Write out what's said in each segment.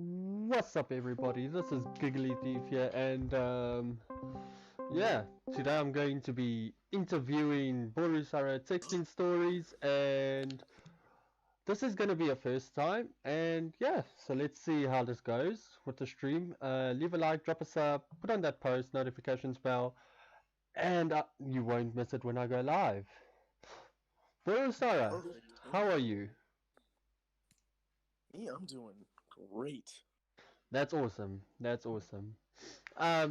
What's up, everybody? This is Giggly Thief here, and yeah, today I'm going to be interviewing borusara texting stories, and this is going to be a first time. And yeah, so let's see how this goes with the stream. Leave a like, drop a sub, put on that post notifications bell, and you won't miss it when I go live. Borusara, Perfect. how are you? Me, I'm doing great. That's awesome. That's awesome.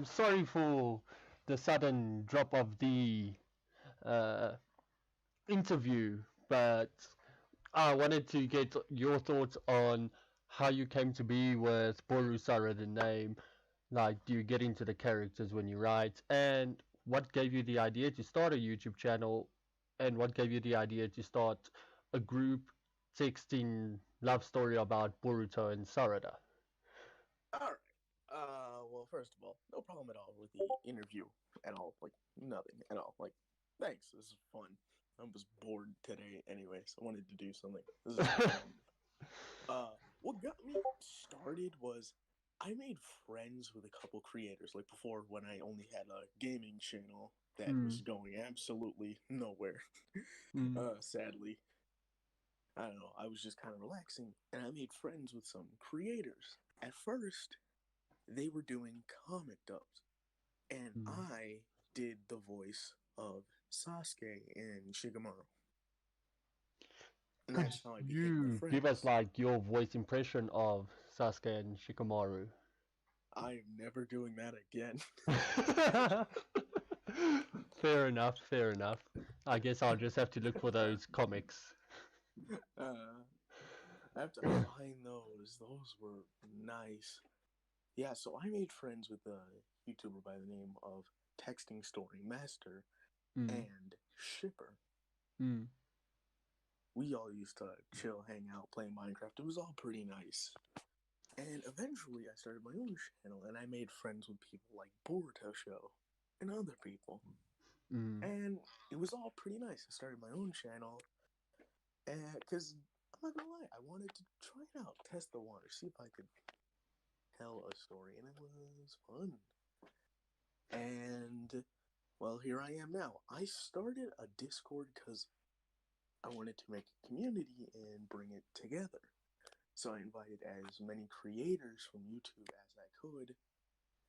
Sorry for the sudden drop of the uh, interview, but I wanted to get your thoughts on how you came to be with Borusara, the name. Like, do you get into the characters when you write? And what gave you the idea to start a YouTube channel? And what gave you the idea to start a group texting love story about Boruto and Sarada? All right. Well, first of all, no problem at all with the interview at all. Like, nothing at all. Like, thanks. This is fun. I was bored today anyway, so I wanted to do something. This is fun. What got me started was I made friends with a couple creators. Like, before, when I only had a gaming channel that was Mm, going absolutely nowhere, mm, sadly. I don't know, I was just kind of relaxing, and I made friends with some creators. At first, they were doing comic dubs, and mm. I did the voice of Sasuke in Shigemaru. And Could that's how I became their you give us friends. like your voice impression of Sasuke and Shikamaru? I'm never doing that again. Fair enough, fair enough. I guess I'll just have to look for those comics. uh, I have to find those. Those were nice. Yeah, so I made friends with a YouTuber by the name of Texting Story Master Mm, and Shipper. mm, We all used to chill, hang out, play Minecraft. It was all pretty nice. And eventually I started my own channel and I made friends with people like Boruto Show and other people. mm. And it was all pretty nice. I started my own channel because I'm not gonna lie, I wanted to try it out, test the water, see if I could tell a story, and it was fun. And well, here I am now. I started a Discord because I wanted to make a community and bring it together. So I invited as many creators from YouTube as I could,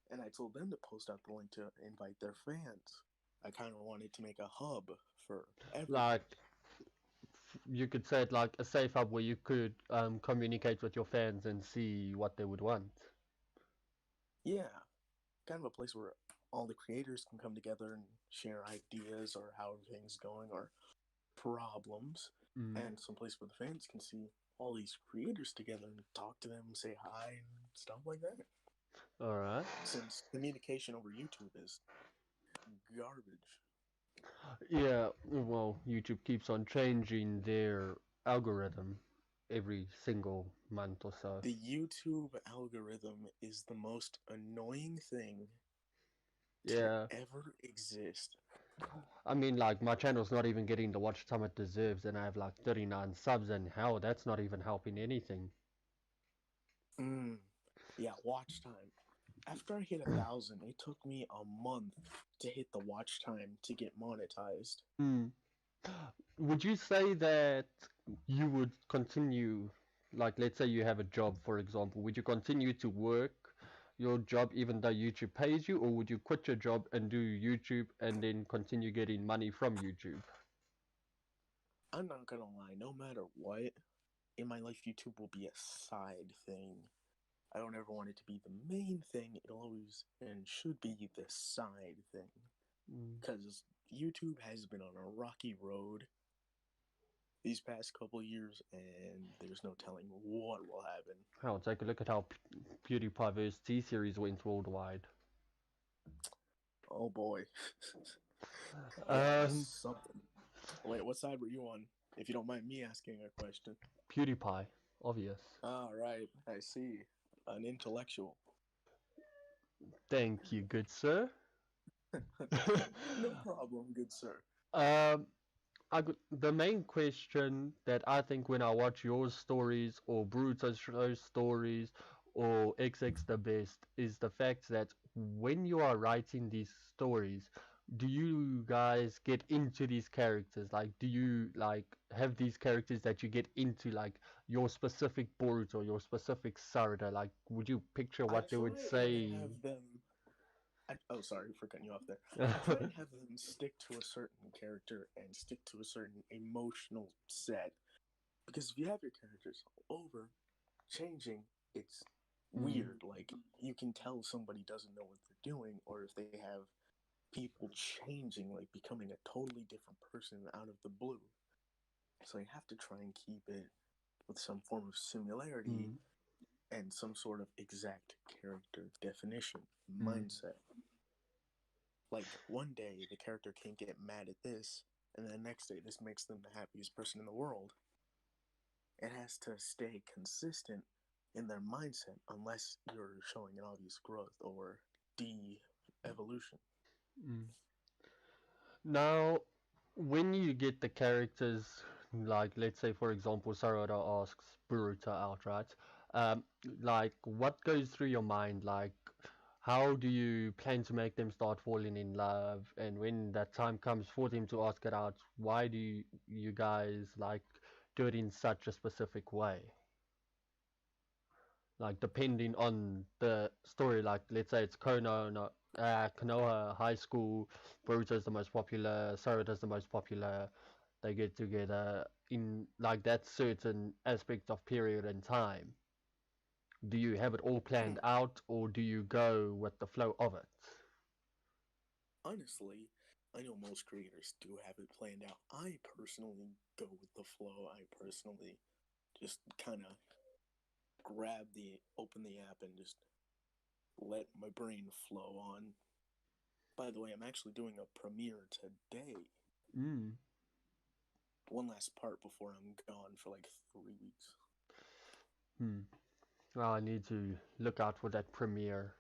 and I told them to post out the link to invite their fans. I kind of wanted to make a hub for everything. Like you could say it like a safe hub where you could communicate with your fans and see what they would want. Yeah, kind of a place where all the creators can come together and share ideas or how everything's going or problems, Mm. and some place where the fans can see all these creators together and talk to them, say hi, and stuff like that. All right. Since communication over YouTube is garbage. Yeah. Well, YouTube keeps on changing their algorithm every single month or so. The YouTube algorithm is the most annoying thing to Yeah. ever exist. I mean, like, my channel's not even getting the watch time it deserves, and I have like 39 subs, and hell, that's not even helping anything. Mm. Yeah, watch time. After I hit 1,000, it took me a month to hit the watch time to get monetized. Hmm. Would you say that you would continue, like, let's say you have a job, for example, would you continue to work your job even though YouTube pays you, or would you quit your job and do YouTube and then continue getting money from YouTube? I'm not gonna lie, no matter what, in my life, YouTube will be a side thing. I don't ever want it to be the main thing. It'll always and should be the side thing. Mm. Because YouTube has been on a rocky road these past couple years, and there's no telling what will happen. Hell, take a look at how PewDiePie vs. T-Series went worldwide. Oh boy. That was Um, something. Wait, what side were you on? If you don't mind me asking a question. PewDiePie, obvious. Ah, right. I see. An intellectual. Thank you, good sir. No problem, good sir. um, the main question that I think when I watch your stories or Bruto's show stories or XX the best is the fact that when you are writing these stories, do you guys get into these characters? Like, do you like have these characters that you get into, like your specific Boruto, your specific Sarada? Like, would you picture I what they would try and say? have them. Oh, sorry for cutting you off there. I try and have them stick to a certain character and stick to a certain emotional set. Because if you have your characters all over changing, it's Mm, weird. Like, you can tell somebody doesn't know what they're doing, or if they have people changing, like becoming a totally different person out of the blue. So you have to try and keep it with some form of similarity mm, and some sort of exact character definition, mm, mindset. Like, one day the character can get mad at this, and then the next day this makes them the happiest person in the world. It has to stay consistent in their mindset unless you're showing an obvious growth or de-evolution. mm. Now, when you get the characters, like let's say for example, Sarada asks Boruto outright, um, like what goes through your mind? Like, how do you plan to make them start falling in love? And when that time comes for them to ask it out, why do you guys like do it in such a specific way? Like depending on the story, like let's say it's Konoha High School, Boruto's the most popular, Sarada's the most popular. They get together in like that certain aspect of period and time. Do you have it all Hmm. planned out, or do you go with the flow of it? Honestly, I know most creators do have it planned out. I personally go with the flow. I personally just kind of open the app and just let my brain flow on. By the way, I'm actually doing a premiere today. Mm. One last part before I'm gone for like 3 weeks. Hmm. Well, I need to look out for that premiere.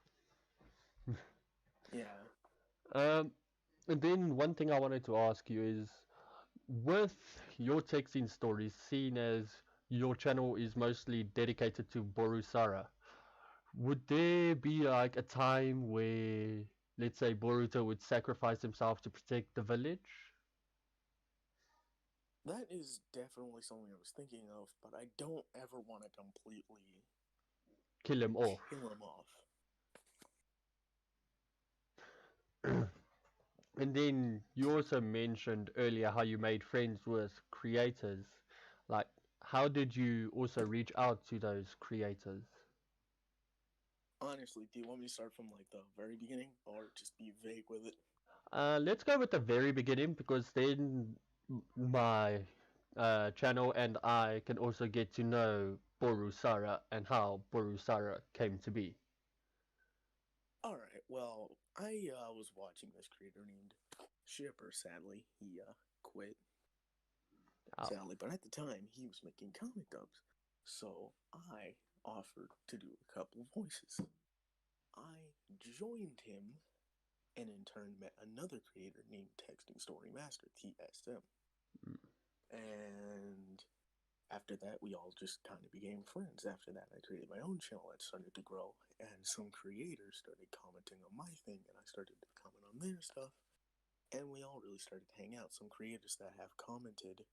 Yeah, Um, and then one thing I wanted to ask you is, with your texting stories, seeing as your channel is mostly dedicated to Borusara, would there be like a time where, let's say, Boruto would sacrifice himself to protect the village? that is definitely something I was thinking of, but I don't ever want to completely Kill him off. kill him off. And then you also mentioned earlier how you made friends with creators. Like, how did you also reach out to those creators? Honestly, do you want me to start from like the very beginning or just be vague with it? Let's go with the very beginning because then my channel and I can also get to know Borusara and how Borusara came to be. Alright, well, I was watching this creator named Shipper, sadly. He quit, Oh. sadly, but at the time he was making comic dubs. So I offered to do a couple voices. I joined him and in turn met another creator named Texting Story Master, TSM. Mm. And after that, we all just kind of became friends. After that, I created my own channel that started to grow, and some creators started commenting on my thing, and I started to comment on their stuff, and we all really started to hang out. Some creators that have commented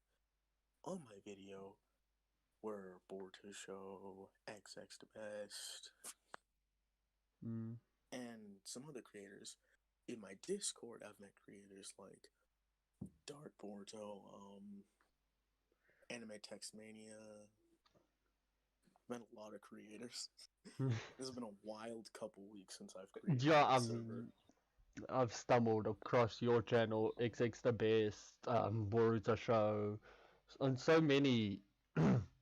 on my video were Borta Show, XX the Best, Mm. and some other creators. In my Discord, I've met creators like Dark Borto, Anime Text Mania. Met a lot of creators. This has been a wild couple weeks since I've created Yeah, this server. I've stumbled across your channel, XX the Best, Boruto Show, on so many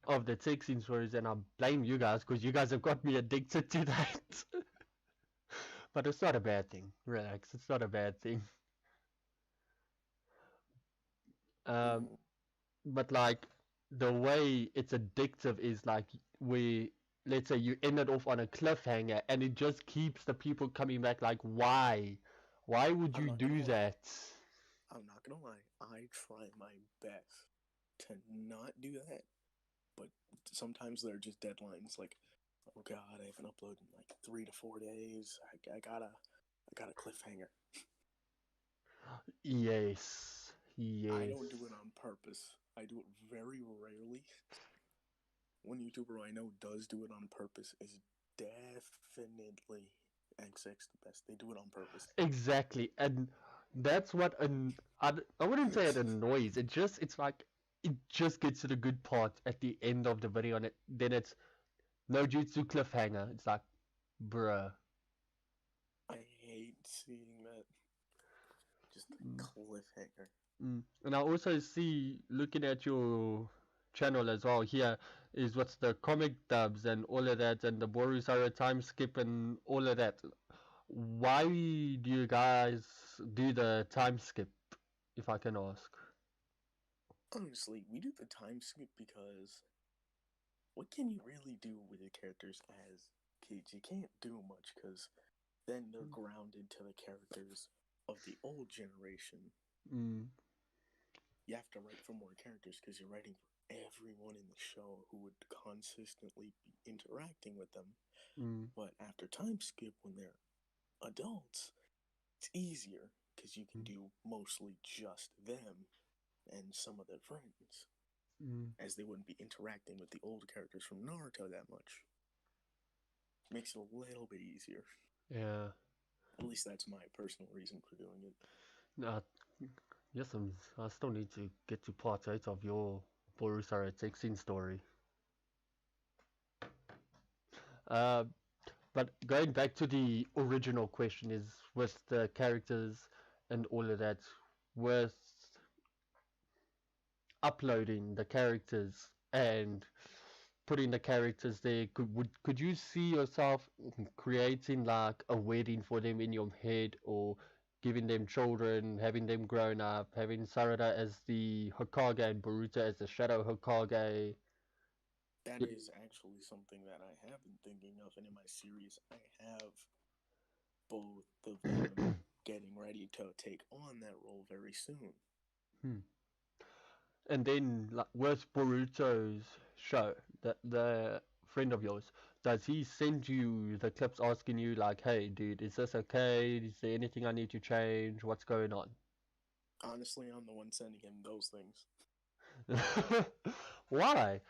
of the texting stories, and I blame you guys because you guys have got me addicted to that. But it's not a bad thing. Relax, it's not a bad thing. Um, Mm, but like the way it's addictive is like we, let's say you end it off on a cliffhanger and it just keeps the people coming back. Like, why would I'm you not gonna do lie. that? I'm not gonna lie. I try my best to not do that, but sometimes there are just deadlines. Like Oh God, I haven't uploaded in like 3 to 4 days. I got a cliffhanger. Yes, I yes, don't do it on purpose. I do it very rarely. One YouTuber I know does do it on purpose is definitely X6 the best. They do it on purpose. exactly, and that's what I wouldn't say it annoys. It's like it just gets to the good part at the end of the video, and then it's no jutsu cliffhanger. It's like, bruh. I hate seeing that. Just a Mm, cliffhanger. And I also see, looking at your channel as well here, is what's the comic dubs and all of that, and the borusara time skip and all of that. Why do you guys do the time skip, if I can ask? Honestly, we do the time skip because what can you really do with the characters as kids? You can't do much because then they're grounded to the characters of the old generation. Mm, You have to write for more characters because you're writing for everyone in the show who would consistently be interacting with them. mm, But after time skip, when they're adults, it's easier because you can mm, do mostly just them and some of their friends, mm. as they wouldn't be interacting with the old characters from Naruto that much. Makes it a little bit easier. Yeah. At least that's my personal reason for doing it. Uh, yes, I still need to get to part 8 of your borusara Texin story. Uh, But going back to the original question is with the characters and all of that, with uploading the characters and putting the characters there, could you see yourself creating like a wedding for them in your head, or giving them children, having them grown up, having Sarada as the Hokage and Boruto as the Shadow Hokage? That Y- is actually something that I have been thinking of, and in my series, I have both of them getting ready to take on that role very soon. Hmm. And then, like, with Boruto's show, the friend of yours, does he send you the clips asking you like, "Hey, dude, is this okay? Is there anything I need to change? What's going on?" Honestly, I'm the one sending him those things. Why?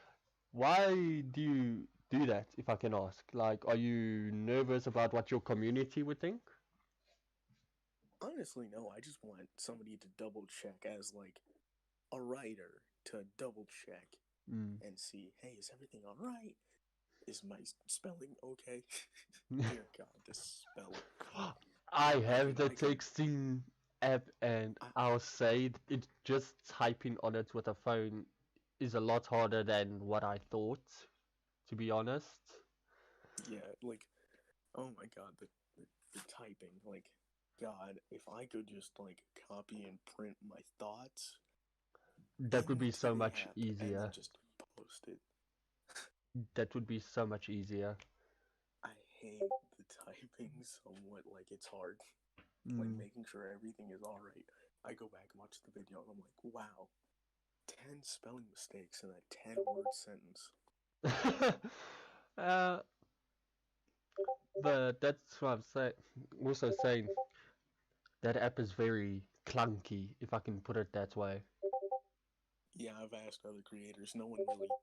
Why do you do that, if I can ask? Like, are you nervous about what your community would think? Honestly, no, I just want somebody to double check as like a writer to double check Mm. and see, hey, is everything all right? Is my spelling okay? Dear God, this spelling. I Like have if the I could, texting app, and I, I'll say it just typing on it with a phone is a lot harder than what I thought, to be honest. yeah, like oh my God, the typing, like God, if I could just like copy and print my thoughts That would be into so the much app and then easier. just post it. That would be so much easier. I hate the typing somewhat. Like it's hard. Like Mm. making sure everything is all right. I go back and watch the video and I'm like, wow, 10 spelling mistakes in a 10-word sentence. uh, but that's what I'm saying. Also saying that app is very clunky, if I can put it that way. Yeah, I've asked other creators. No one really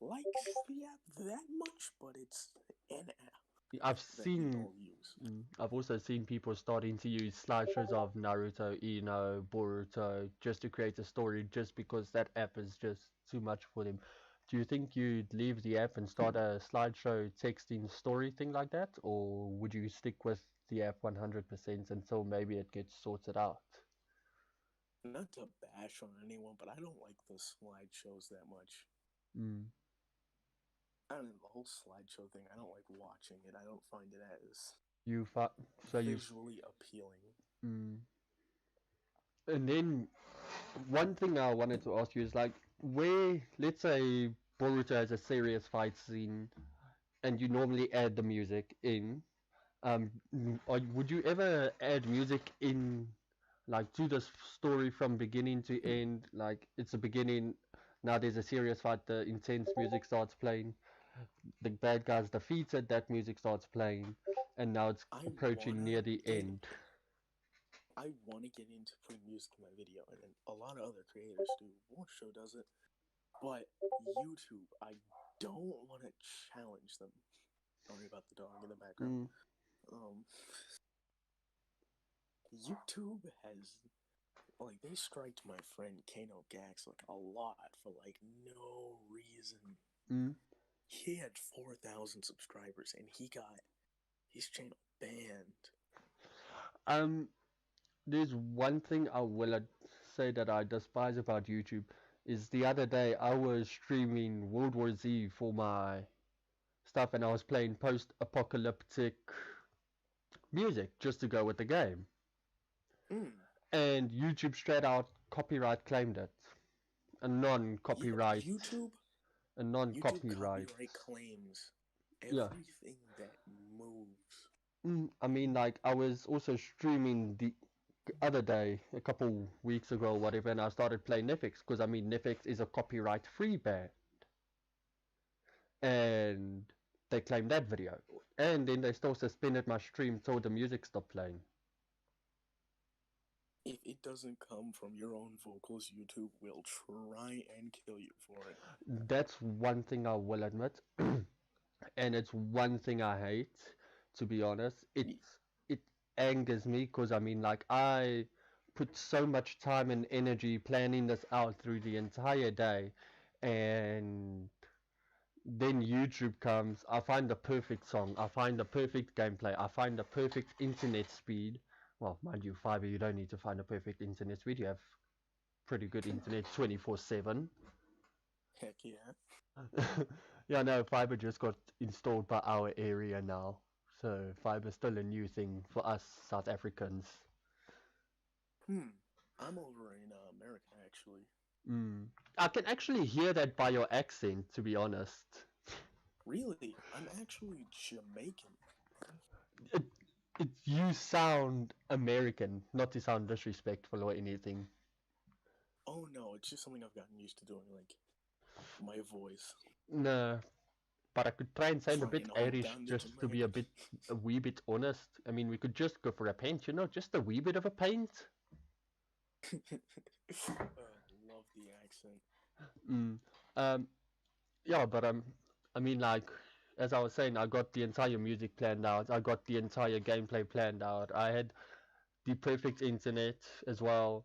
likes the app that much, but it's an app I've that we seen, all use. I've also seen people starting to use slideshows of Naruto, Ino, Boruto just to create a story, just because that app is just too much for them. Do you think you'd leave the app and start a slideshow texting story thing like that, or would you stick with the app 100% until maybe it gets sorted out? Not to bash on anyone, but I don't like the slideshows that much. Mm. I don't know, the whole slideshow thing, I don't like watching it. I don't find it as You fa- so you visually appealing. mm. And then one thing I wanted to ask you is like, where, let's say Boruto has a serious fight scene and you normally add the music in, would you ever add music in, like, to the story from beginning to end? Like, it's a beginning, now there's a serious fight, the intense music starts playing. The bad guy's defeated, that music starts playing, and now it's I approaching wanna near the get end. I wanna get into putting music in my video, and then a lot of other creators do. Show does it, but YouTube, I don't want to challenge them. Sorry about the dog in the background. Mm. Um, YouTube has like they striked my friend Kano Gax like a lot for like no reason. Mm. He had 4,000 subscribers and he got his channel banned. Um, there's one thing I will say that I despise about YouTube is the other day I was streaming World War Z for my stuff and I was playing post-apocalyptic music just to go with the game. Mm. And YouTube straight out copyright claimed it. A Yeah, non-copyright, YouTube a YouTube non-copyright. copyright claims Yeah. everything that moves. I mean, like I was also streaming the other day, a couple weeks ago, or whatever, and I started playing Nifix because I mean, Nifix is a copyright-free band, and they claimed that video, and then they still suspended my stream till the music stopped playing. If it doesn't come from your own vocals, YouTube will try and kill you for it. That's one thing I will admit, and it's one thing I hate. To be honest, it angers me because I mean, like I put so much time and energy planning this out through the entire day, and then YouTube comes, I find the perfect song, I find the perfect gameplay, I find the perfect internet speed. Well, mind you, fiber, you don't need to find a perfect internet speed, you have pretty good internet 24/7. Heck yeah. Yeah, no, fiber just got installed by our area now. So fiber's still a new thing for us South Africans. I'm over in America actually. Mm. I can actually hear that by your accent, to be honest. Really, I'm actually Jamaican. It, you sound American, not to sound disrespectful or anything. Oh no, it's just something I've gotten used to doing, like my voice. No, but I could try and sound a Try bit and hold Irish down the just to be Jamaican. a wee bit honest. I mean, we could just go for a paint, just a wee bit of a paint. Love the accent. Mm. Um, yeah, but I mean, like, as I was saying, I got the entire music planned out. I got the entire gameplay planned out. I had the perfect internet as well.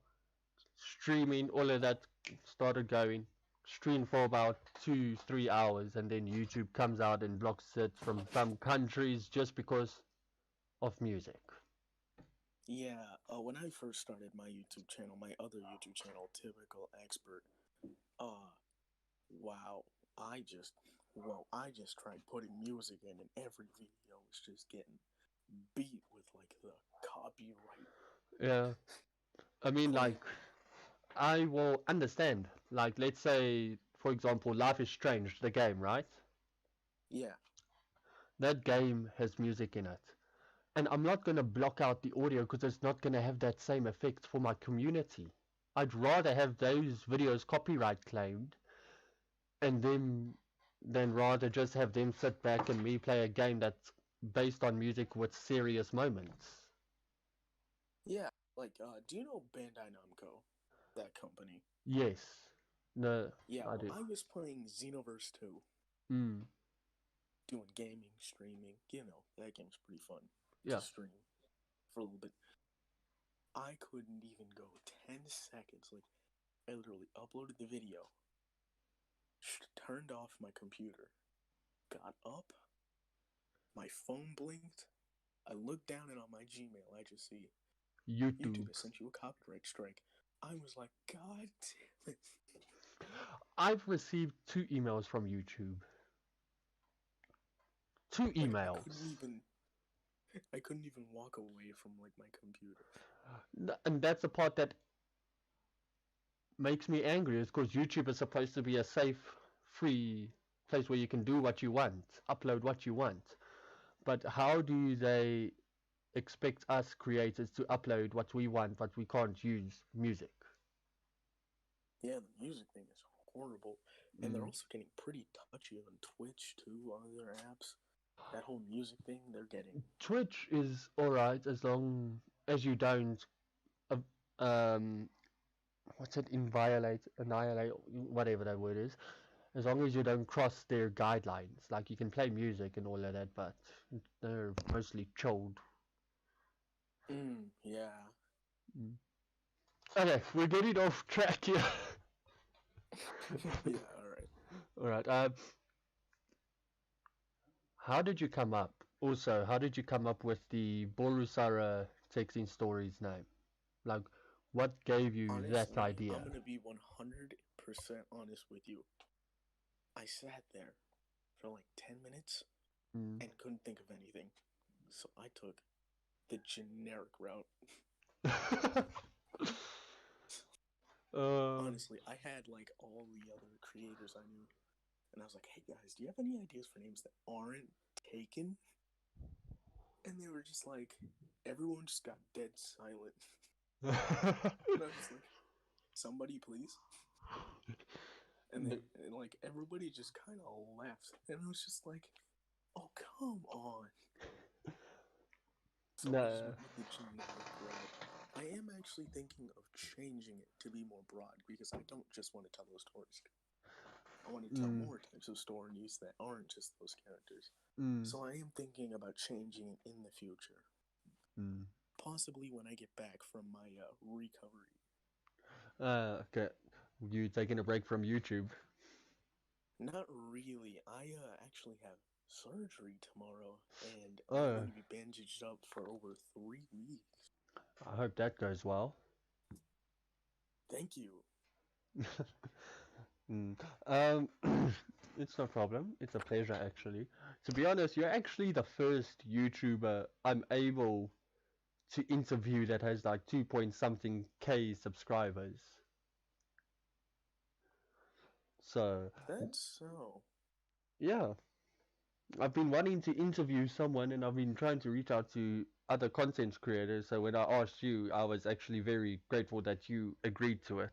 Streaming, all of that started going. Stream for about 2, 3 hours, and then YouTube comes out and blocks it from some countries just because of music. Yeah, when I first started my YouTube channel, my other YouTube channel, Typical Expert, uh, wow, I just tried putting music in, and every video was just getting beat with like the copyright Yeah, I mean, claim. like, I will understand. Like, let's say, for example, Life is Strange, the game, right? Yeah, That game has music in it. And I'm not going to block out the audio because it's not going to have that same effect for my community. I'd rather have those videos copyright claimed and them than rather just have them sit back and me play a game that's based on music with serious moments. yeah. Like, do you know Bandai Namco, that company? Yes. No, Yeah, I well, do. I was playing Xenoverse 2, Mm, doing gaming, streaming. You know, that game's pretty fun to yeah. stream for a little bit. I couldn't even go 10 seconds. Like, I literally uploaded the video, turned off my computer, got up, my phone blinked. I looked down and on my Gmail, I just see YouTube YouTube. has sent you a copyright strike. I was like, God damn it. I've received 2 emails from YouTube. Two Like, emails. I couldn't even walk away from like my computer. And that's the part that makes me angry is because YouTube is supposed to be a safe, free place where you can do what you want, upload what you want. But how do they expect us creators to upload what we want, but we can't use music? Yeah, the music thing is horrible. And they're Mm. also getting pretty touchy on Twitch too, on their apps. That whole music thing they're getting. Twitch is alright as long as you don't, uh, um, what's it, inviolate, annihilate, whatever that word is. As long as you don't cross their guidelines. Like you can play music and all of that, but they're mostly chilled. Yeah. Mm. Okay, we're getting off track here. Yeah, alright. Alright, how did you come up? Also, how did you come up with the borusara texting stories name? Like, what gave you that Honestly, idea? I'm gonna be 100% honest with you. I sat there for like 10 minutes Mm. and couldn't think of anything. So I took the generic route. uh, Honestly, I had like all the other creators I knew, and I was like, "Hey guys, do you have any ideas for names that aren't taken?" And they were just like, everyone just got dead silent. And I was just like, "Somebody, please." And like everybody just kind of laughed, and I was just like, "Oh come on!" So I just no. went with the generic route. I am actually thinking of changing it to be more broad because I don't just want to tell those stories. I want to tell Mm. more types of stories that aren't just those characters. Mm. So I am thinking about changing it in the future. Mm. Possibly when I get back from my recovery. Okay. You taking a break from YouTube? Not really. I actually have surgery tomorrow, and I'm Oh, going to be bandaged up for over 3 weeks. I hope that goes well. Thank you. Mm. It's no problem. It's a pleasure, actually. To be honest, you're actually the first YouTuber I'm able to interview that has like 2 point something K subscribers. So, That's so. yeah, I've been wanting to interview someone and I've been trying to reach out to other content creators. So when I asked you, I was actually very grateful that you agreed to it.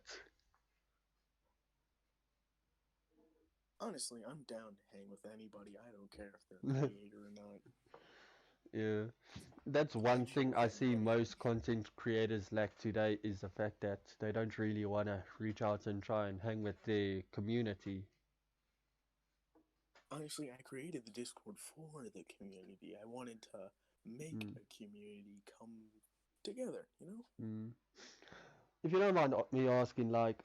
Honestly, I'm down to hang with anybody. I don't care if they're a creator or not. Yeah. That's I one thing joke I see anybody. most content creators lack today is the fact that they don't really want to reach out and try and hang with their community. Honestly, I created the Discord for the community. I wanted to make Mm, a community come together. mm. If you don't mind me asking, like,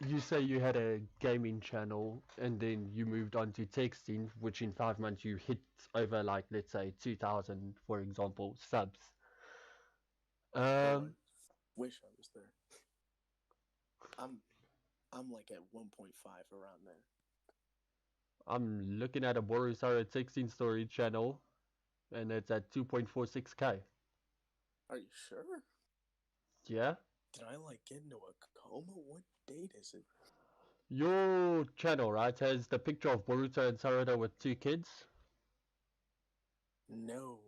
you say you had a gaming channel and then you moved on to texting, which in 5 months you hit over, like, let's say 2,000, for example, subs. Oh, I Um, wish I was there. I'm I'm like at 1.5 around there. I'm looking at a borusara texting story channel and it's at 2.46k. Are you sure? Yeah? Did I like get into a coma? What date is it? Your channel, right, has the picture of Boruto and Sarada with 2 kids? No.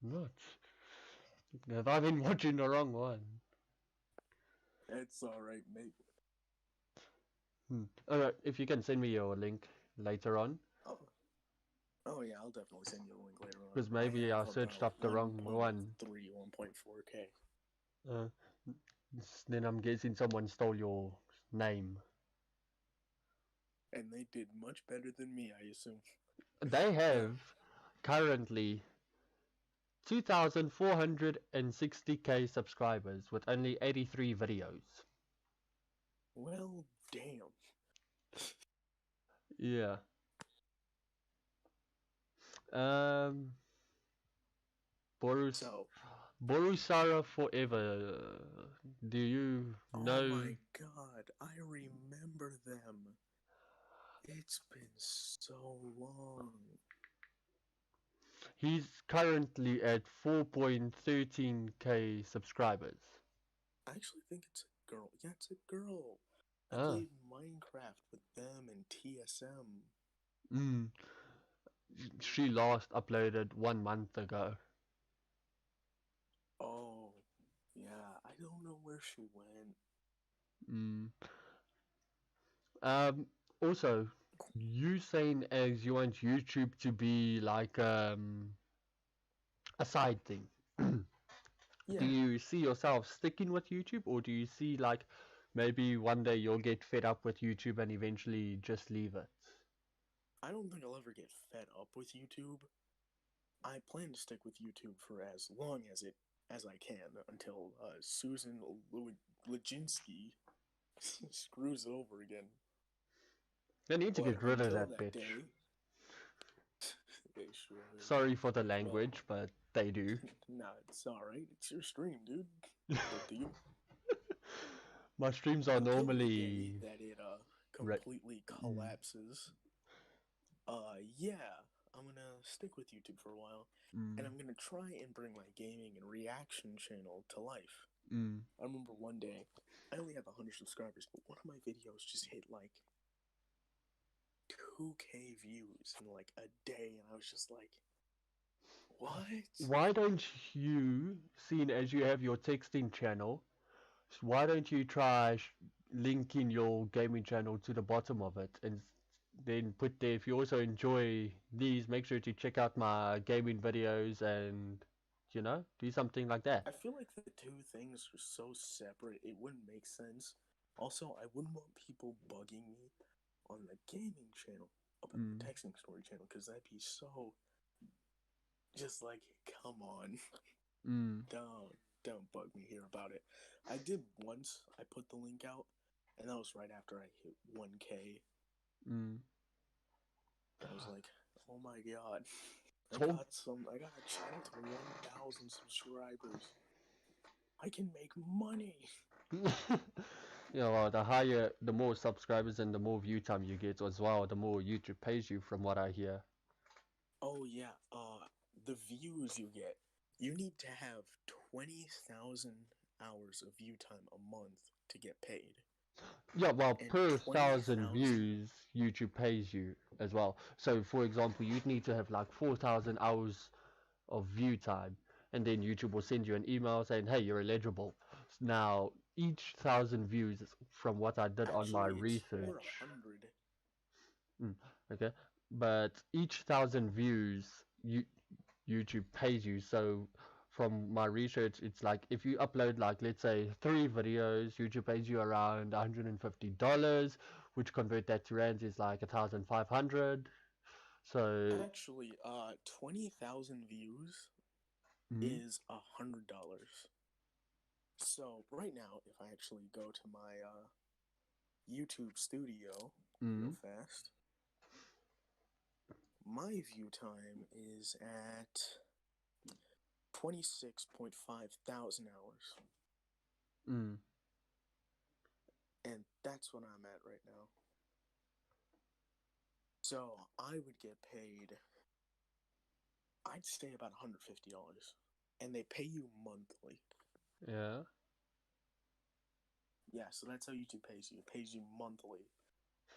Not. Have I been watching the wrong one? It's alright, mate. Alright, if you can send me your link later on, Oh, oh yeah, I'll definitely send you a link later on. because I maybe I have searched about up the wrong one. 1.4K. Uh, then I'm guessing someone stole your name. And they did much better than me, I assume. They have currently 2,460k subscribers with only 83 videos. Well, damn. Yeah. Um, Borus So, Borusara Forever. Do you oh know? my god, I remember them. It's been so long. He's currently at 4.13k subscribers. I actually think it's a girl. Yeah, it's a girl. I Ah, played Minecraft with them and TSM. mm. She last uploaded 1 month ago. Oh, yeah, I don't know where she went. Mm. Um, Also, you saying as you want YouTube to be like a side thing. Do Yeah, you see yourself sticking with YouTube, or do you see like maybe one day you'll get fed up with YouTube and eventually just leave it? I don't think I'll ever get fed up with YouTube. I plan to stick with YouTube for as long as I can until Susan Leginsky screws it over again. They need to But get rid of until that that bitch. day, they sure. Sorry for the Well, language, but they do. nah, it's alright. It's your stream, dude. It's up to you. My streams are Until the day normally that it re- completely mm, collapses, yeah, I'm gonna stick with YouTube for a while, and mm, I'm gonna try and bring my gaming and reaction channel to life. mm. I remember one day, I only have 100 subscribers, but one of my videos just hit like 2K views in like a day, and I was just like, what? Why don't you, seeing as you have your texting channel, why don't you try linking your gaming channel to the bottom of it and then put there, if you also enjoy these, make sure to check out my gaming videos and, do something like that. I feel like the two things are so separate, it wouldn't make sense. Also, I wouldn't want people bugging me on the gaming channel about the Mm, texting story channel because that'd be so just like, come on, mm, don't bug me here about it. I did once. I put the link out, and that was right after I hit 1K. mm. I was like, oh my god, Talk. I got a channel to 1,000 subscribers. I can make money. Well, the more subscribers and the more view time you get as well, the more YouTube pays you, from what I hear. Oh yeah, the views you get. You need to have 20,000 hours of view time a month to get paid. Yeah, well, And per 1,000 20,000. views, YouTube pays you as well. So, for example, you'd need to have like 4,000 hours of view time, and then YouTube will send you an email saying, "Hey, you're eligible." Now, each 1,000 views, from what I did on my Actually, it's research, 400. mm, okay, but each 1,000 views, YouTube pays you. So, from my research, it's like if you upload, like, let's say 3 videos, YouTube pays you around $150, which convert that to rands is like 1,500. So, Actually, 20,000 views mm, is $100. So right now, if I actually go to my YouTube studio real mm, fast, my view time is at 26.5 thousand hours, mm, and that's what I'm at right now. So I would get paid, I'd say about $150, and they pay you monthly. yeah, Yeah, so that's how YouTube pays you. It pays you monthly,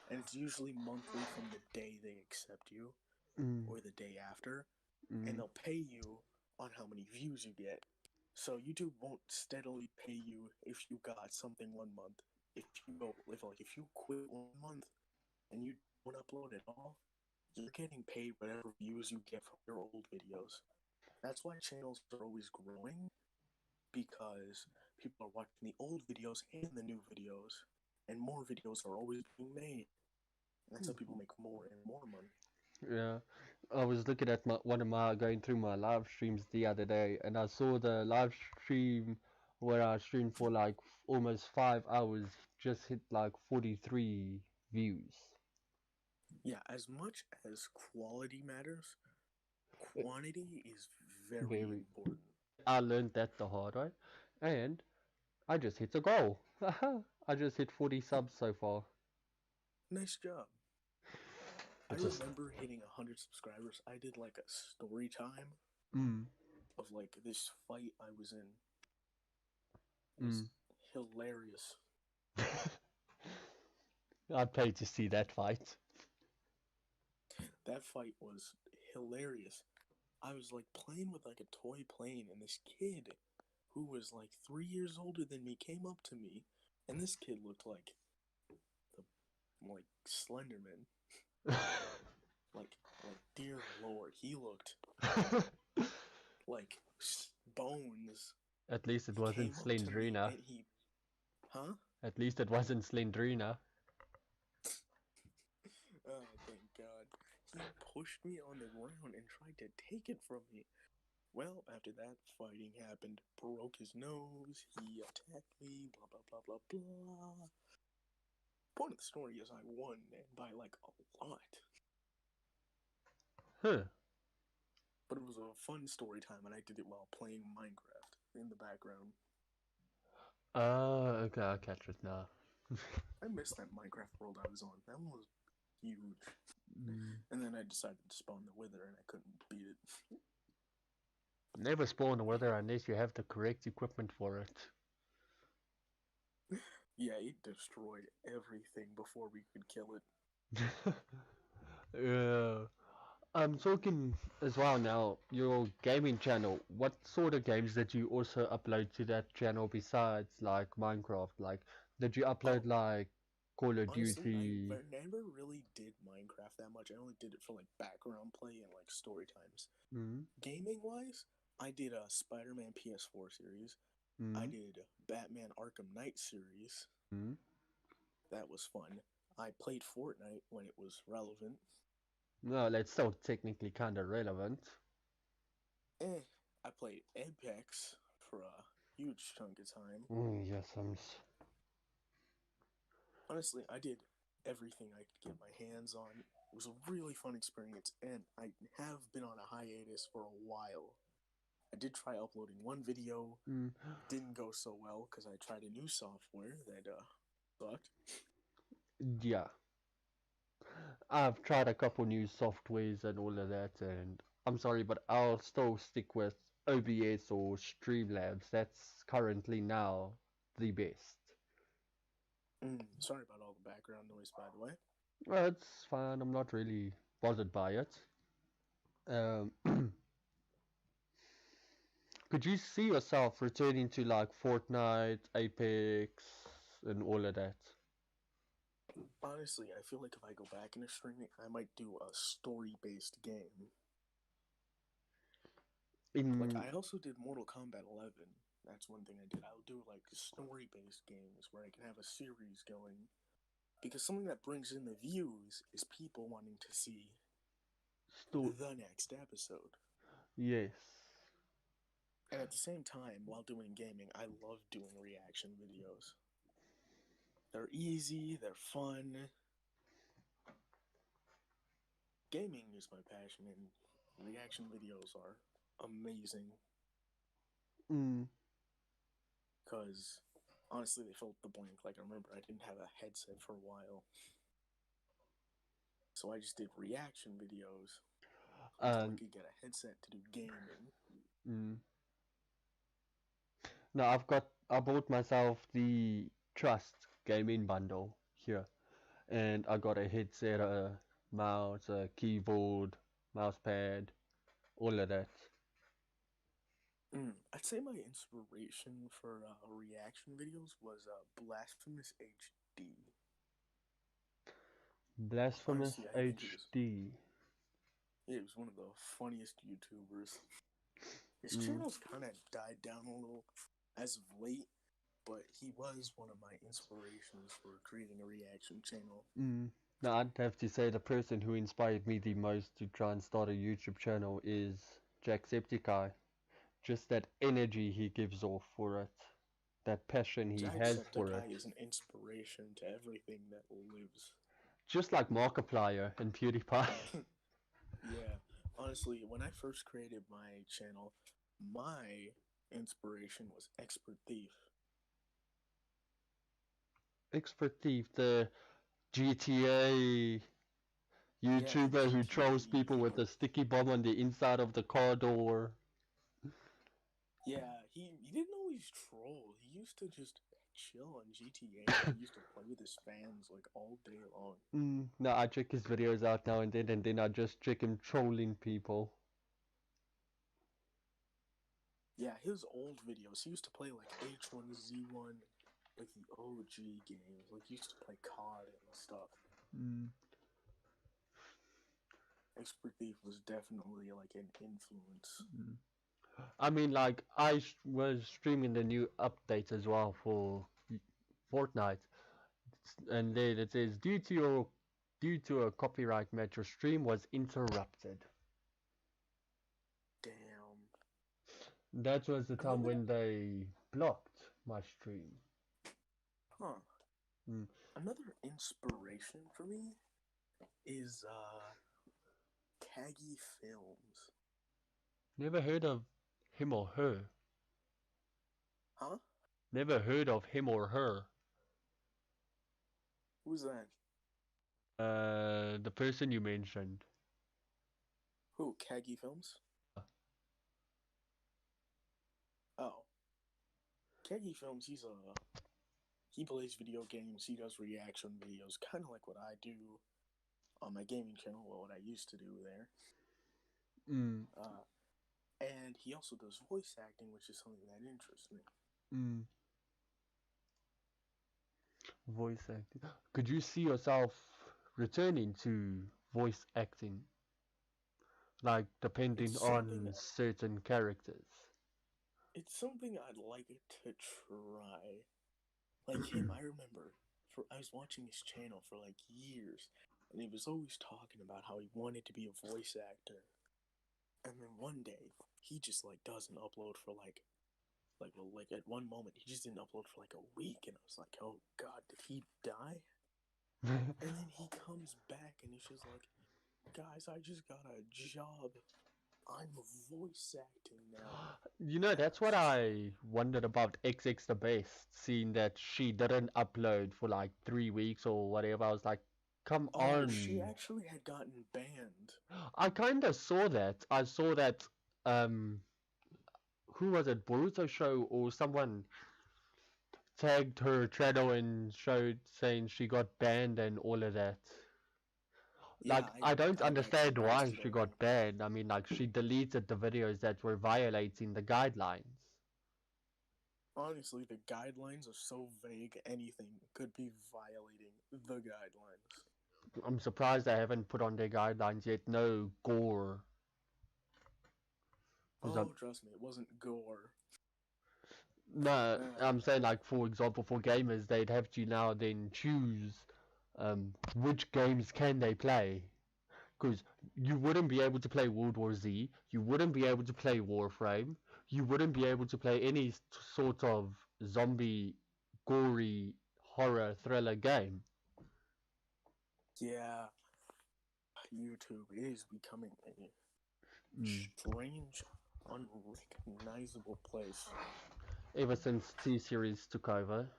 and it's usually monthly from the day they accept you mm, or the day after, and mm, they'll pay you on how many views you get. So YouTube won't steadily pay you if you got something 1 month. If you quit 1 month and you don't upload at all, you're getting paid whatever views you get from your old videos. That's why channels are always growing, because people are watching the old videos and the new videos, and more videos are always being made. And that's how people make more and more money. yeah. I was looking at going through my live streams the other day, and I saw the live stream where I streamed for like almost 5 hours, just hit like 43 views. Yeah, as much as quality matters, Uh, quantity is very Very. important. I learned that the hard way, and I just hit a goal. I just hit 40 subs so far. Nice job. I It's just, remember hitting 100 subscribers. I did like a story time mm, of like this fight I was in. It was mm. hilarious. I'd pay to see that fight. That fight was hilarious. I was like playing with like a toy plane, and this kid who was like 3 years older than me came up to me, and this kid looked like the like Slenderman. Like dear Lord, he looked like bones. At least it He wasn't came up to me Slendrina. and huh? At least it wasn't Slendrina. Oh, thank God. He pushed me on the ground and tried to take it from me. Well, after that, fighting happened. Broke his nose. He attacked me. Blah blah blah blah blah. Point of the story is I won, and by like a lot. Huh. But it was a fun story time, and I did it while playing Minecraft in the background. Okay, I catch it now. I missed that Minecraft world I was on. That one was huge. Mm. And then I decided to spawn the Wither, and I couldn't beat it. Never spawn a Wither unless you have the correct equipment for it. Yeah, it destroyed everything before we could kill it. Yeah. I'm talking as well now, your gaming channel. What sort of games did you also upload to that channel besides like Minecraft? Like, did you upload Oh, like Call of honestly, I Duty? never really did Minecraft that much. I only did it for like background play and like story times. Mm, Gaming wise, I did a Spider-Man PS4 series. I mm, did Batman Arkham Knight series. mm. That was fun. I played Fortnite when it was relevant. No, that's still technically kind of relevant. I played Apex for a huge chunk of time. Yes, Honestly, I did everything I could get my hands on. It was a really fun experience, and I have been on a hiatus for a while. I did try uploading one video, mm, didn't go so well because I tried a new software that sucked. yeah. I've tried a couple new softwares and all of that, and I'm sorry, but I'll still stick with OBS or Streamlabs. That's currently now the best. Sorry about all the background noise, by the way. Well, it's fine. I'm not really bothered by it. Um, could you see yourself returning to like Fortnite, Apex, and all of that? Honestly, I feel like if I go back into streaming, I might do a story-based game. Like In I also did Mortal Kombat 11. That's one thing I did. I'll do like story-based games where I can have a series going because something that brings in the views is people wanting to see sto- the next episode. yes. And at the same time, while doing gaming, I love doing reaction videos. They're easy, they're fun. Gaming is my passion, and reaction videos are amazing Mm, because honestly, they filled the blank. Like, I remember I didn't have a headset for a while, so I just did reaction videos until I and could get a headset to do gaming. mm. No, I bought myself the Trust gaming bundle here, and I got a headset, a mouse, a keyboard, mouse pad, all of that. I'd say my inspiration for reaction videos was Blasphemous HD. Blasphemous Honestly, I think HD. it was one of the funniest YouTubers. His Mm, channel's kind of died down a little as of late, but he was one of my inspirations for creating a reaction channel. mm. Now I'd have to say the person who inspired me the most to try and start a YouTube channel is Jacksepticeye. Just that energy he gives off for it, that passion he has for it. Jacksepticeye is an inspiration to everything that lives. Just like Markiplier and PewDiePie. Yeah, honestly, when I first created my channel, my inspiration was Expert Thief. Expert Thief, the GTA Yeah, the YouTuber who GTA trolls people with a YouTuber. sticky bomb on the inside of the car door. Yeah, he didn't always troll. He used to just chill on GTA and he used to play with his fans like all day long. No, I check his videos out now and then I just check him trolling people. Yeah, his old videos, he used to play like H1Z1, like the OG games. Like he used to play COD and stuff. Mm. Expert Thief was definitely like an influence. Mm. I mean, like was streaming the new update as well for Fortnite, and then it says due to a copyright match, your stream was interrupted. Damn. That was the time Another, when they blocked my stream. huh? Mm. Another inspiration for me is Kagi Films. Never heard of him or her. Huh? Never heard of him or her. Who's that? The person you mentioned. Who? Kagi Films? Yeah. Oh, Kagi Films. He plays video games. He does reaction videos, kind of like what I do on my gaming channel. Well, what I used to do there. Mm. And he also does voice acting, which is something that interests me. Mm. Voice acting. Could you see yourself returning to voice acting? Like It's depending something. on certain characters. It's something I'd like to try. Like him, I remember. I was watching his channel for like years, and he was always talking about how he wanted to be a voice actor. And then one day, he just like doesn't upload for like at one moment he just didn't upload for like a week, and I was like, oh god, did he die? And then he comes back and he's just like, guys, I just got a job. I'm voice acting now. You know, And I that's was what just like, I wondered about XX the Best, seeing that she didn't upload for like 3 weeks or whatever. I was like, come oh, she on. actually had gotten banned. I kind of saw that. I saw that, um, who was it, Boruto Show or someone tagged her channel and showed saying she got banned and all of that. Yeah, Like, I don't I've actually understand why posted she already. got banned. I mean, like, she deleted the videos that were violating the guidelines. Honestly, the guidelines are so vague, anything could be violating the guidelines. I'm surprised they haven't put on their guidelines yet. No gore. Because Oh, trust me, it wasn't gore. no, Uh, I'm saying like for example for gamers they'd have to now then choose which games can they play. Because you wouldn't be able to play World War Z, you wouldn't be able to play Warframe, you wouldn't be able to play any sort of zombie, gory, horror, thriller game. yeah, YouTube is becoming a Mm. strange, unrecognizable place. Ever since T-Series took over.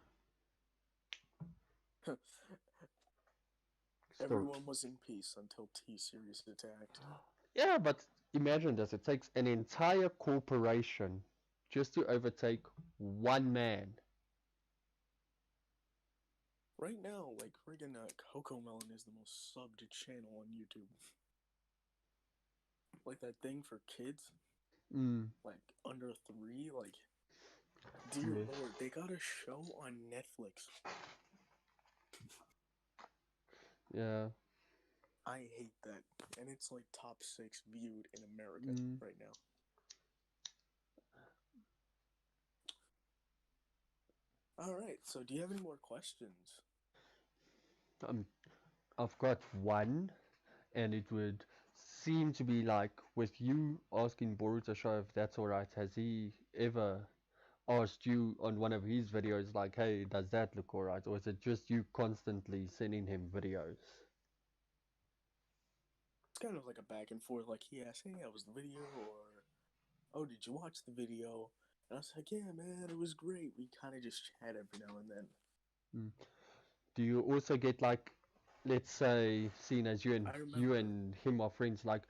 So, Everyone was in peace until T-Series attacked. yeah, but imagine this. It takes an entire corporation just to overtake one man. Right now, like, friggin' Coco Melon is the most subbed channel on YouTube. Like that thing for kids, Mm. like under 3, like, dear Yes. lord, they got a show on Netflix. Yeah. I hate that. And it's like top 6 viewed in America Mm. right now. Alright, so do you have any more questions? Um, I've got one, and it would seem to be like with you asking Boruto Show if that's alright. Has he ever asked you on one of his videos like, hey, does that look alright? Or is it just you constantly sending him videos? It's kind of like a back and forth, like he asks, hey, how was the video? Or, oh, did you watch the video? And I was like, yeah, man, it was great. We kind of just chat every now and then. Mm. Do you also get like, let's say, seeing as you and I you remember, and him are friends, like,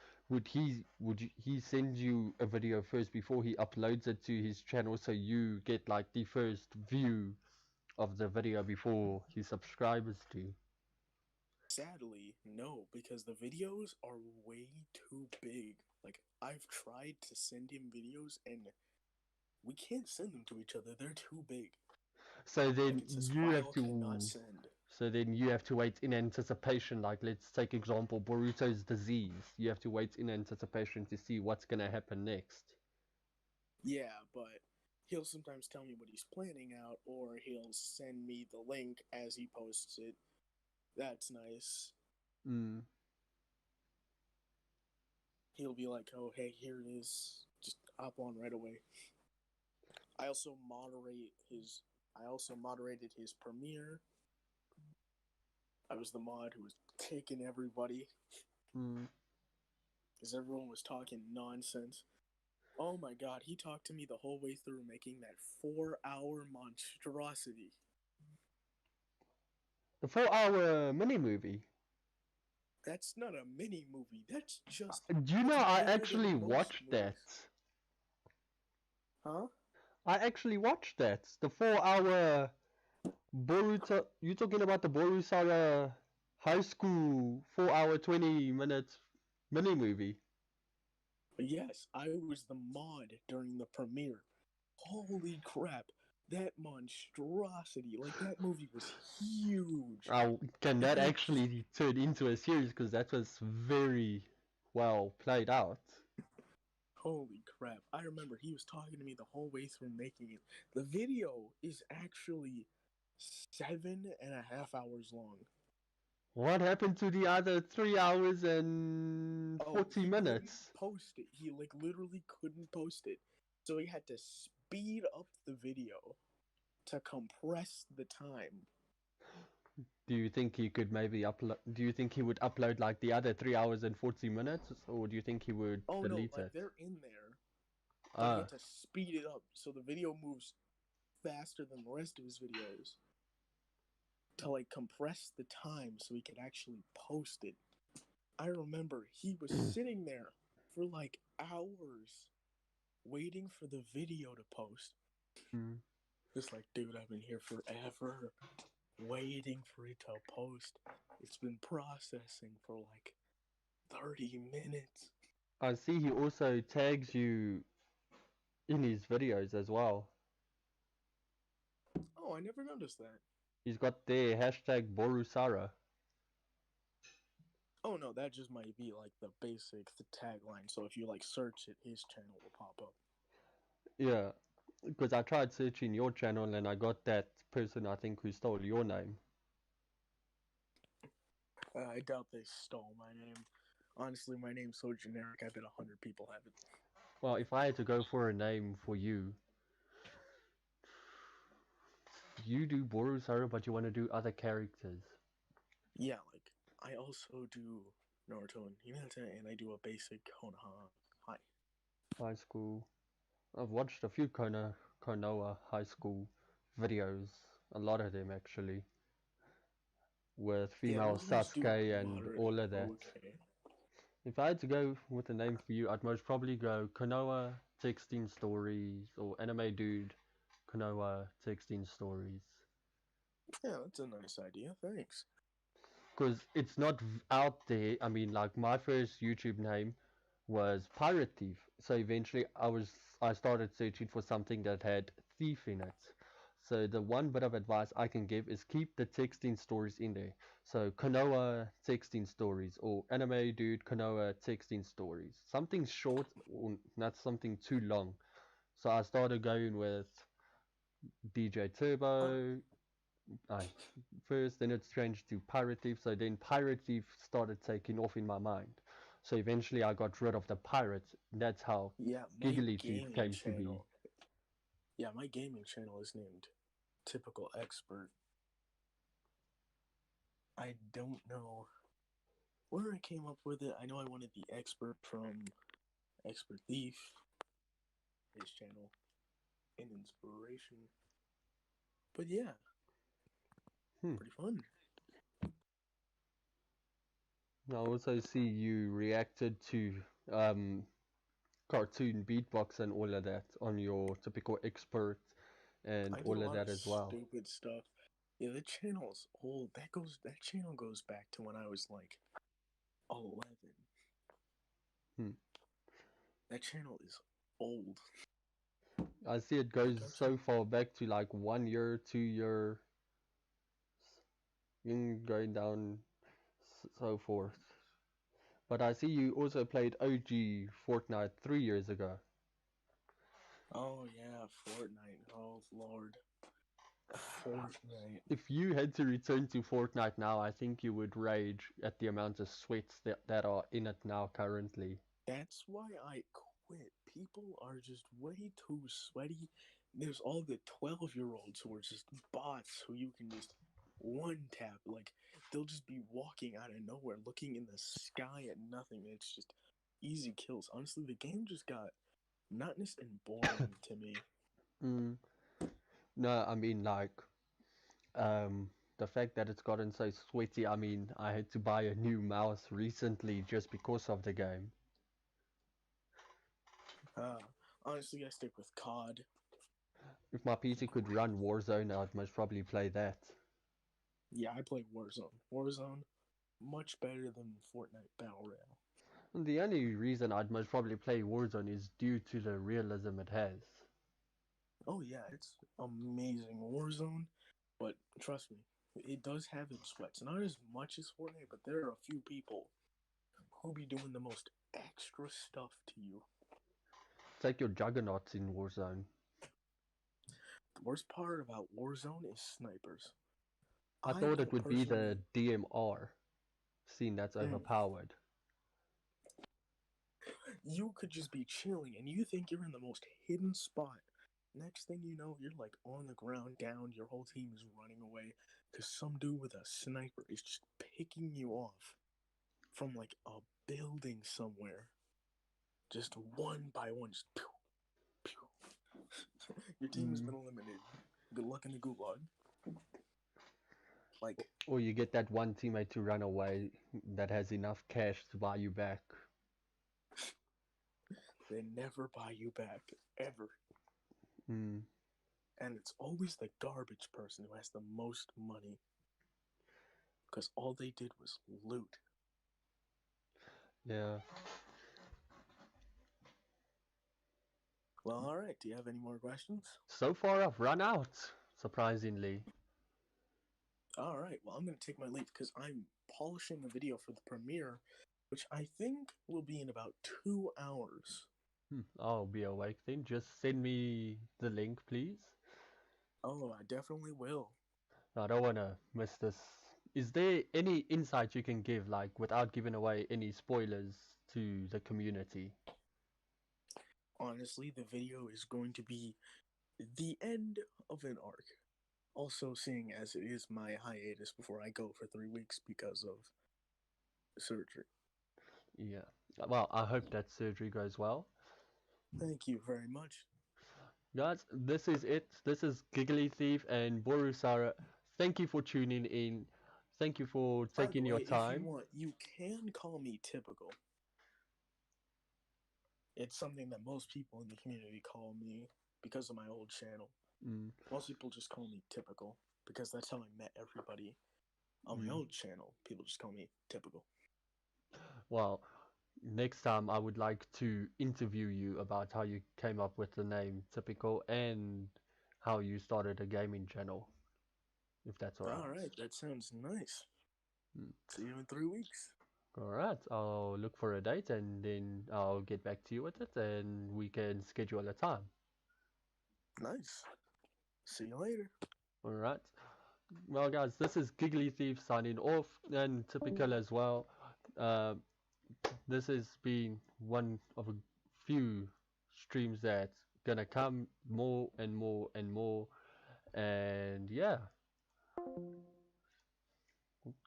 he send you a video first before he uploads it to his channel, so you get like the first view of the video before his subscribers do? sadly, no, because the videos are way too big. Like, I've tried to send him videos, and we can't send them to each other. They're too big. So Like, then it says you have file cannot to, send. So then you have to wait in anticipation. Like let's take example Boruto's disease. You have to wait in anticipation to see what's gonna happen next. Yeah, but he'll sometimes tell me what he's planning out, or he'll send me the link as he posts it. That's nice. Mm. He'll be like, "Oh, hey, here it is. Just hop on right away." I also moderate his. I also moderated his premiere. I was the mod who was kicking everybody Mm. because everyone was talking nonsense. Oh my god, he talked to me the whole way through making that 4-hour monstrosity. The 4 hour mini movie. That's not a mini movie. That's just. Do you know That's I bigger actually than most watched that? movies. Huh? I actually watched that. The 4 hour Boruto. You talking about the Borusara high school 4 hour 20 minute mini movie? Yes, I was the mod during the premiere. Holy crap. That monstrosity. Like, that movie was huge. Can that It actually turn into a series? Because that was very well played out. Holy crap. I remember he was talking to me the whole way through making it. The video is actually 7.5 hours long. What happened to the other 3 hours and Oh, 40 he couldn't minutes? post it. He, like, literally couldn't post it. So he had to speed up the video to compress the time. Do you think he could maybe upload? Do you think he would upload like the other 3 hours and 40 minutes, or do you think he would Oh no, delete like, it? they're in there, but he Ah, had to speed it up so the video moves faster than the rest of his videos to, like, compress the time so he could actually post it. I remember he was sitting there for like hours waiting for the video to post. mm. Just like, dude, I've been here forever waiting for it to post. It's been processing for like 30 minutes. I see he also tags you in his videos as well. Oh, I never noticed that. He's got their hashtag borusara. Oh no, that just might be like the basic tagline. So if you like search it, his channel will pop up. Yeah, because I tried searching your channel and I got that person I think who stole your name. I doubt they stole my name. Honestly, my name's so generic. I bet 100 people have it. Well, if I had to go for a name for you, you do borusara, but you want to do other characters. Yeah, like, I also do Naruto and Hinata, and I do a basic Konoha High. High school. I've watched a few Konoha high school videos, a lot of them actually, with Yeah, female those ones do Sasuke and all moderately of that. okay. If I had to go with a name for you, I'd most probably go Konoha Texting Stories or Anime Dude Konoha Texting Stories. Yeah, that's a nice idea. Thanks. Because it's not out there. I mean, like my first YouTube name was Pirate Thief. So eventually I started searching for something that had thief in it. So the one bit of advice I can give is keep the texting stories in there. So Konoha texting stories or anime dude Konoha texting stories. Something short or not something too long. So I started going with DJ Uh, Turbo. I first, then it changed to Pirate Thief. So then Pirate Thief started taking off in my mind. So eventually I got rid of the pirate. That's how yeah, my Giggly Thief gaming came to be. channel. Yeah, my gaming channel is named Typical Expert. I don't know where I came up with it. I know I wanted the expert from Expert Thief, his channel, in inspiration. But yeah, Hmm. pretty fun. I also see you reacted to um, cartoon beatbox and all of that on your typical expert and I did a all of lot that of as well. stupid stuff. Yeah, the channel's old. That channel goes back to when I was like 11. Hmm. That channel is old. I see it Like, goes I'm so talking. far back to like 1 year, 2 year. going down so forth. But I see you also played OG Fortnite 3 years ago. Oh yeah, Fortnite. Oh Lord, Fortnite. If you had to return to Fortnite now, I think you would rage at the amount of sweats that are in it now currently. That's why I quit. People are just way too sweaty. There's all the 12-year-olds who are just bots who you can just one tap. Like, they'll just be walking out of nowhere, looking in the sky at nothing. It's just easy kills. Honestly, the game just got monotonous and boring to me. Mm, no, I mean like um, the fact that it's gotten so sweaty. I mean, I had to buy a new mouse recently just because of the game. Uh, Honestly, I stick with COD. If my PC could run Warzone, I'd most probably play that. Yeah, I play Warzone. Warzone, much better than Fortnite Battle Royale. And the only reason I'd most probably play Warzone is due to the realism it has. Oh yeah, it's amazing Warzone, but trust me, it does have its sweats. Not as much as Fortnite, but there are a few people who be doing the most extra stuff to you. Take your juggernauts in Warzone. The worst part about Warzone is snipers. I I thought it don't would be the personally. DMR, seeing that's Mm, overpowered. you could just be chilling and you think you're in the most hidden spot. Next thing you know, you're like on the ground down, your whole team is running away because some dude with a sniper is just picking you off from like a building somewhere, just one by one, just pew, pew. Your team has Mm. been eliminated. Good luck in the gulag. Like, Or you get that one teammate to run away that has enough cash to buy you back. they never buy you back, ever. Mm. And it's always the garbage person who has the most money because all they did was loot. Yeah. Well, alright, do you have any more questions? So far, I've run out, surprisingly. Alright, well, I'm going to take my leave because I'm polishing a video for the premiere, which I think will be in about 2 hours. I'll be awake then. Just send me the link, please. Oh, I definitely will. I don't want to miss this. Is there any insight you can give, like, without giving away any spoilers to the community? Honestly, the video is going to be the end of an arc. Also, seeing as it is my hiatus before I go for 3 weeks because of surgery. Yeah. Well, I hope that surgery goes well. Thank you very much. Guys, this is it. This is Giggly Thief and borusara. Thank you for tuning in. Thank you for By the taking your way, if you time. want, you can call me typical. It's something that most people in the community call me because of my old channel. Mm, Most people just call me typical because that's how I met everybody. On my mm. old channel, people just call me typical. Well, next time I would like to interview you about how you came up with the name Typical and how you started a gaming channel, if that's alright. Alright, that sounds nice. Mm. See you in 3 weeks. Alright, I'll look for a date and then I'll get back to you with it and we can schedule a time. Nice. See you later. Alright. Well, guys, this is Giggly Thief signing off and Typical as well. Uh, this has been one of a few streams that's gonna come more and more and more. And yeah,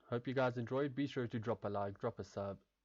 hope you guys enjoyed. Be sure to drop a like, drop a sub,